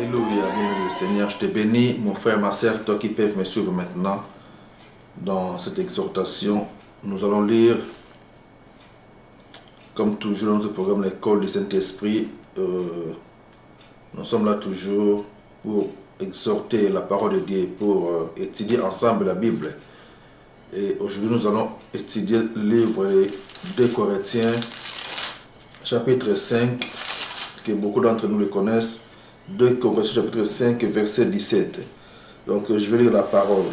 Alléluia, bienvenue le Seigneur. Je te bénis, mon frère, ma soeur, toi qui peux me suivre maintenant. Dans cette exhortation, nous allons lire, comme toujours, notre programme L'école du Saint-Esprit. Nous sommes là toujours pour exhorter la parole de Dieu, pour étudier ensemble la Bible. Et aujourd'hui, nous allons étudier le livre de Corinthiens, chapitre 5, que beaucoup d'entre nous le connaissent. 2 Corinthiens chapitre 5 verset 17. Donc je vais lire la parole.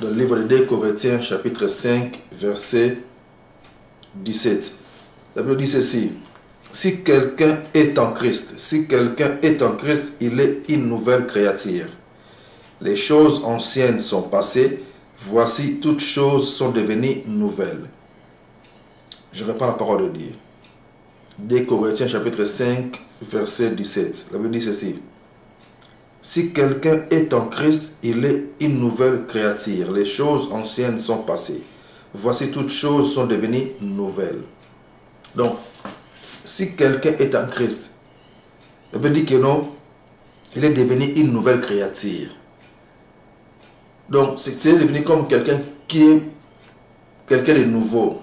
Dans le livre de 2 Corinthiens chapitre 5 verset 17. La Bible dit ceci. Si quelqu'un est en Christ, il est une nouvelle créature. Les choses anciennes sont passées, voici toutes choses sont devenues nouvelles. Je reprends la parole de Dieu. 2 Corinthiens chapitre 5 verset 17. La Bible dit ceci. Si quelqu'un est en Christ, il est une nouvelle créature. Les choses anciennes sont passées. Voici toutes choses sont devenues nouvelles. Donc, si quelqu'un est en Christ, ça veut dire que non, il est devenu une nouvelle créature. Donc, c'est devenu comme quelqu'un qui est quelqu'un de nouveau.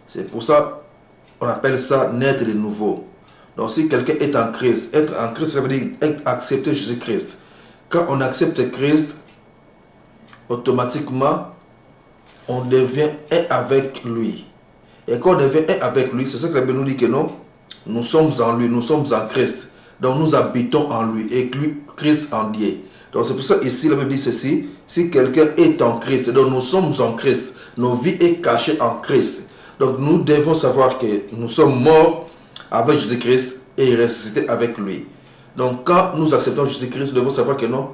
C'est pour ça qu'on appelle ça naître de nouveau. Donc, si quelqu'un est en Christ, être en Christ, ça veut dire accepter Jésus-Christ. Quand on accepte Christ, automatiquement, on devient un avec lui. Et quand on devient un avec lui, c'est ça que la Bible nous dit que non, nous sommes en lui, nous sommes en Christ. Donc, nous habitons en lui et lui, Christ en Dieu. Donc, c'est pour ça ici, la Bible dit ceci. Si quelqu'un est en Christ, donc nous sommes en Christ, nos vies sont cachées en Christ. Donc, nous devons savoir que nous sommes morts avec Jésus-Christ et ressuscité avec lui. Donc quand nous acceptons Jésus-Christ, nous devons savoir que non,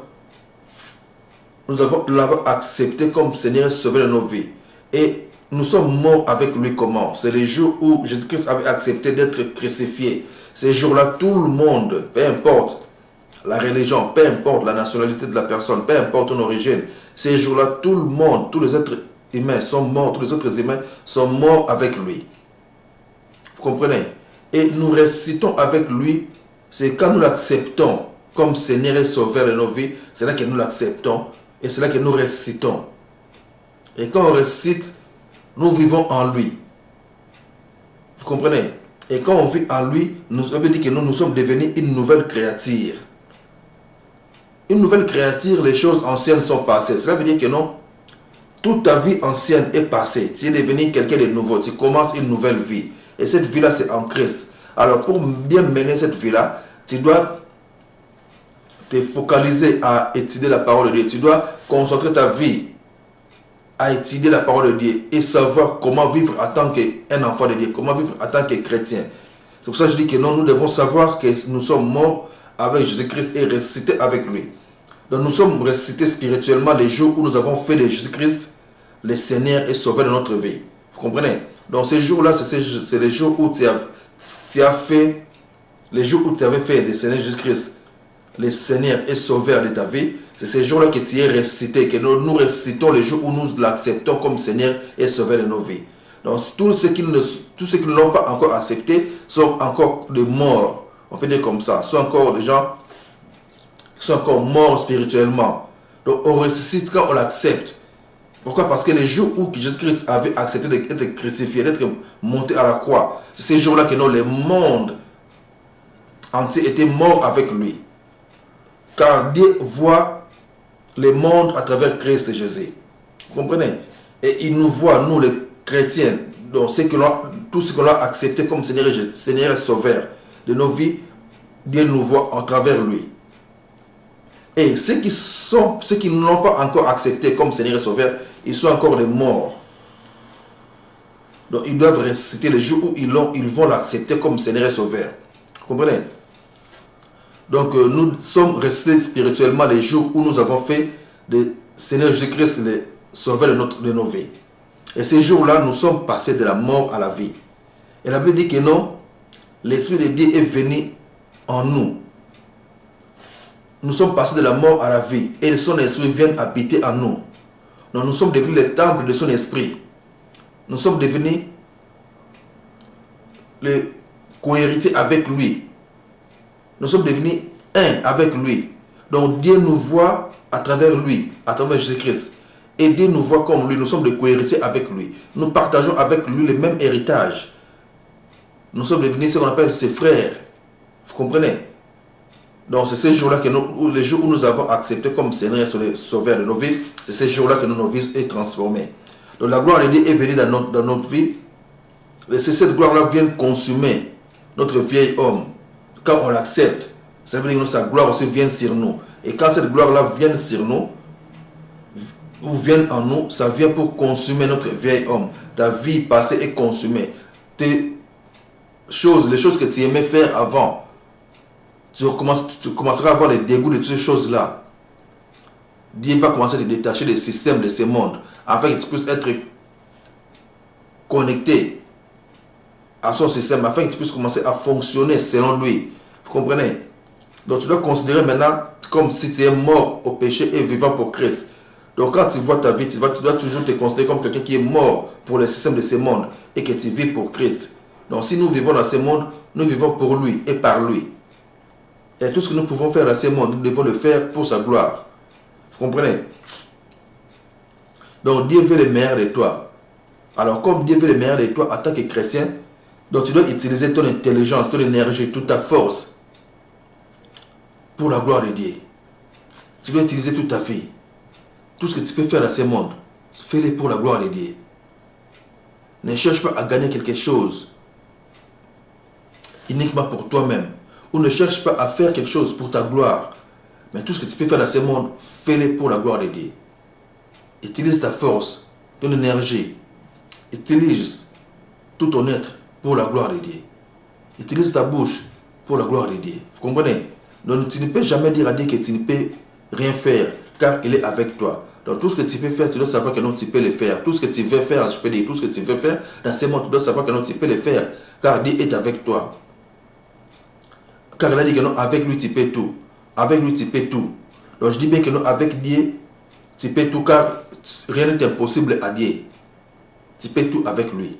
nous l'avons accepté comme Seigneur et Sauveur de nos vies. Et nous sommes morts avec lui comment? C'est le jour où Jésus-Christ avait accepté d'être crucifié. Ces jours-là, tout le monde, peu importe la religion, peu importe la nationalité de la personne, peu importe son origine, ces jours-là, tout le monde, tous les êtres humains sont morts, tous les autres humains sont morts avec lui. Vous comprenez? Et nous ressuscitons avec lui, c'est quand nous l'acceptons comme Seigneur et Sauveur de nos vies, c'est là que nous l'acceptons et c'est là que nous ressuscitons. Et quand on ressuscite, nous vivons en lui. Vous comprenez? Et quand on vit en lui, on veut dire que nous sommes devenus une nouvelle créature. Une nouvelle créature, les choses anciennes sont passées. Cela veut dire que non, toute ta vie ancienne est passée. Tu es devenu quelqu'un de nouveau, tu commences une nouvelle vie. Et cette vie-là, c'est en Christ. Alors, pour bien mener cette vie-là, tu dois te focaliser à étudier la parole de Dieu. Tu dois concentrer ta vie à étudier la parole de Dieu et savoir comment vivre en tant qu'un enfant de Dieu, comment vivre en tant que chrétien. C'est pour ça que je dis que non, nous devons savoir que nous sommes morts avec Jésus-Christ et ressuscités avec lui. Donc, nous sommes ressuscités spirituellement les jours où nous avons fait de Jésus-Christ le Seigneur et Sauveur de notre vie. Vous comprenez? Donc ces jours-là, c'est les jours où tu as fait, les jours où tu avais fait de Seigneur Jésus-Christ, le Seigneur et Sauveur de ta vie. C'est ces jours-là que tu es ressuscité, que nous ressuscitons les jours où nous l'acceptons comme Seigneur et Sauveur de nos vies. Donc tous ceux qui ne l'ont pas encore accepté sont encore des morts. On peut dire comme ça. Sont encore des gens qui sont encore morts spirituellement. Donc on ressuscite quand on l'accepte. Pourquoi? Parce que les jours où Jésus-Christ avait accepté d'être crucifié, d'être monté à la croix, c'est ces jours-là que le monde entier était mort avec lui. Car Dieu voit le monde à travers Christ Jésus. Vous comprenez? Et il nous voit, nous les chrétiens, donc tout ce que l'on a accepté comme Seigneur et Sauveur de nos vies, Dieu nous voit à travers lui. Et ceux qui ne l'ont pas encore accepté comme Seigneur et Sauveur, ils sont encore des morts. Donc ils doivent ressusciter les jours où ils vont l'accepter comme Seigneur et Sauveur. Vous comprenez? Donc nous sommes restés spirituellement les jours où nous avons fait de Seigneur Jésus-Christ le Sauveur de nos vies. Et ces jours-là, nous sommes passés de la mort à la vie. Et la Bible dit que non, l'Esprit de Dieu est venu en nous. Nous sommes passés de la mort à la vie et son esprit vient habiter en nous. Donc nous sommes devenus le temple de son esprit. Nous sommes devenus les co-héritiers avec lui. Nous sommes devenus un avec lui. Donc Dieu nous voit à travers lui, à travers Jésus-Christ. Et Dieu nous voit comme lui, nous sommes des co-héritiers avec lui. Nous partageons avec lui le même héritage. Nous sommes devenus ce qu'on appelle ses frères. Vous comprenez? Donc c'est ces jours-là, les jours où nous avons accepté comme Seigneur et Sauveur de nos vies, c'est ces jours-là que nos vies sont transformées. Donc la gloire de Dieu est venue dans notre vie. C'est cette gloire-là vient consumer notre vieil homme. Quand on l'accepte, ça veut dire que sa gloire aussi vient sur nous. Et quand cette gloire-là vient sur nous, ou vient en nous, ça vient pour consumer notre vieil homme. Ta vie passée est consumée. Les choses que tu aimais faire avant, tu commenceras à avoir les dégoûts de toutes ces choses-là. Dieu va commencer à te détacher des systèmes de ce monde, afin que tu puisses être connecté à son système, afin que tu puisses commencer à fonctionner selon lui. Vous comprenez? Donc tu dois considérer maintenant comme si tu es mort au péché et vivant pour Christ. Donc quand tu vois ta vie, tu dois toujours te considérer comme quelqu'un qui est mort pour le système de ce monde et que tu vis pour Christ. Donc si nous vivons dans ce monde, nous vivons pour lui et par lui. Et tout ce que nous pouvons faire dans ce monde, nous devons le faire pour sa gloire. Vous comprenez? Donc Dieu veut le meilleur de toi. Alors comme Dieu veut le meilleur de toi en tant que chrétien, donc tu dois utiliser ton intelligence, ton énergie, toute ta force pour la gloire de Dieu. Tu dois utiliser toute ta vie. Tout ce que tu peux faire dans ce monde, fais-le pour la gloire de Dieu. Ne cherche pas à gagner quelque chose uniquement pour toi-même. Ou ne cherche pas à faire quelque chose pour ta gloire. Mais tout ce que tu peux faire dans ce monde, fais-le pour la gloire de Dieu. Utilise ta force, ton énergie. Utilise tout ton être pour la gloire de Dieu. Utilise ta bouche pour la gloire de Dieu. Vous comprenez? Donc tu ne peux jamais dire à Dieu que tu ne peux rien faire, car il est avec toi. Donc tout ce que tu peux faire, tu dois savoir que non, tu peux le faire. Tout ce que tu veux faire, je peux dire, tout ce que tu veux faire dans ce monde, tu dois savoir que non, tu peux le faire, car Dieu est avec toi. Car il a dit que non, avec lui tu peux tout. Avec lui tu peux tout. Donc je dis bien que non, avec Dieu tu peux tout, car rien n'est impossible à Dieu. Tu peux tout avec lui.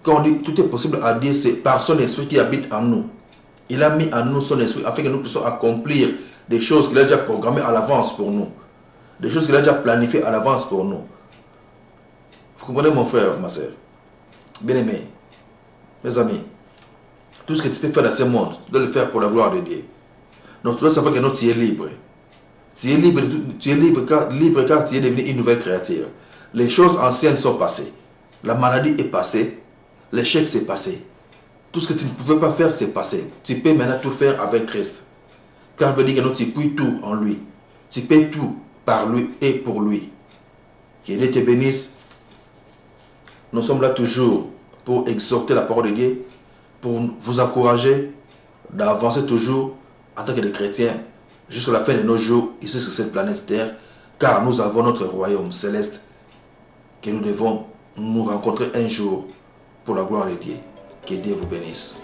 Quand on dit tout est possible à Dieu, c'est par son esprit qui habite en nous. Il a mis en nous son esprit afin que nous puissions accomplir des choses qu'il a déjà programmées à l'avance pour nous. Des choses qu'il a déjà planifiées à l'avance pour nous. Vous comprenez mon frère, ma soeur? Bien-aimés, mes amis, tout ce que tu peux faire dans ce monde, tu dois le faire pour la gloire de Dieu. Donc tu dois savoir que non, tu es libre. Tu es libre, car tu es devenu une nouvelle créature. Les choses anciennes sont passées. La maladie est passée. L'échec s'est passé. Tout ce que tu ne pouvais pas faire, c'est passé. Tu peux maintenant tout faire avec Christ. Car il veut dire que non, tu peux tout en lui. Tu peux tout par lui et pour lui. Que Dieu te bénisse. Nous sommes là toujours pour exhorter la parole de Dieu, pour vous encourager d'avancer toujours en tant que des chrétiens jusqu'à la fin de nos jours ici sur cette planète Terre, car nous avons notre royaume céleste que nous devons nous rencontrer un jour pour la gloire de Dieu. Que Dieu vous bénisse.